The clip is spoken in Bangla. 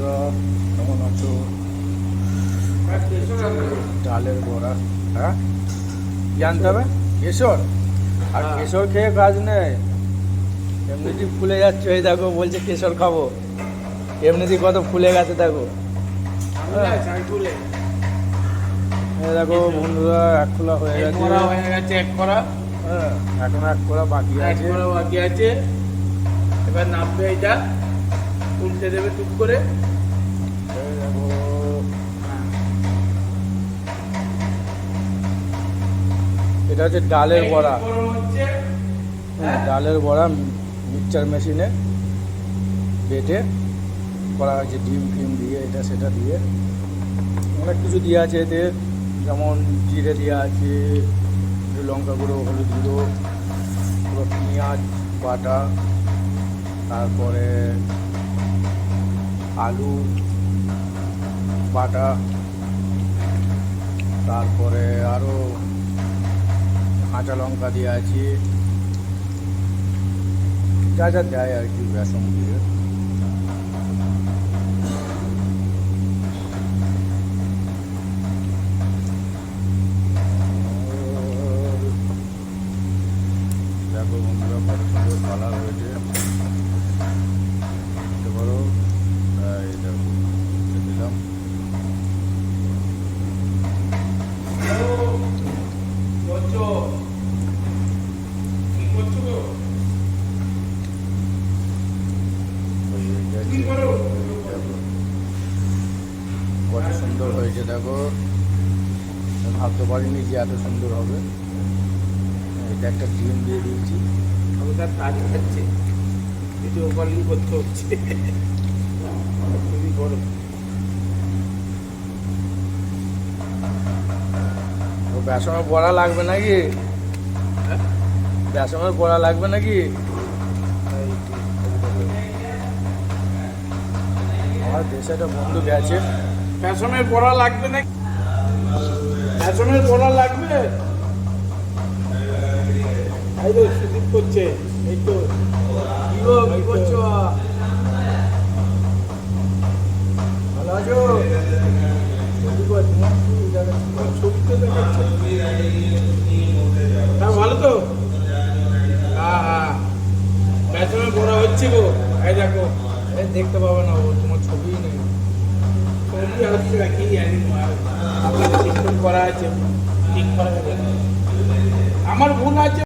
বন্ধুরা, কেমন আছো? ডালের বড়া। হ্যাঁ, জানতে হবে কেশর। আর কেশর খেয়ে কাজ নেই, এমনিতেই ফুলে যাচ্ছে। এই দেখো, বলছে কেশর খাবো, এমনিতেই কত ফুলে গেছে দেখো। এই দেখো বন্ধুরা, এক খোলা হয়ে গেছে। এক করা। হ্যাঁ, এখন এক খোলা বাকি আছে। এবার নামবে, এটা উল্টে দেবে টুক করে। এই দেখো, এটা হচ্ছে ডালের বড়া। হ্যাঁ, ডালের বড়া মিক্সচার মেশিনে বেটে করা হয়েছে, ডিম ফিম দিয়ে, এটা সেটা দিয়ে অনেক কিছু দেওয়া আছে এতে। যেমন জিরে দেওয়া আছে, লঙ্কা গুঁড়ো, হলুদ গুঁড়ো, পুরো পেঁয়াজ বাটা, তারপরে আলু বাটা, তারপরে আরও কাঁচা লঙ্কা দিয়ে আছে, যা যা দেয় আর কি বেসন দিয়ে। দেখো বন্ধুরা, কত সুন্দর কালার হয়েছে, দেখতে পারো। এই দেখো, দিলাম। কত সুন্দর হয়েছে দেখো, ভাবতে পারিনি যে এত সুন্দর হবে। এটা একটা ডিম দিয়ে দিয়েছি। তার কাজ খাচ্ছে, ভিডিও কলিং করতে হচ্ছে। খুবই বড়। বেসনের বড়া লাগবে নাকি? বেসনের বড়া লাগবে নাকি? আমার দেশে একটা বন্ধু গেছে। বেসনের বড়া লাগবে নাকি? বেসনের বড়া লাগবে। এই তো সুদীপ করছে, এই তো। কি করছো? ভালো আছো? ছবিতে দেখাচ্ছে। হ্যাঁ, ভালো তো। হ্যাঁ হ্যাঁ, বেসনের বড়া হচ্ছে গো। এই দেখো, দেখতে পাবে না, ও তোমার ছবি নেই। ছবি আসছে নাকি জানি না। ঠিক করা আছে, ঠিক করা আছে। আমার বোন আছে।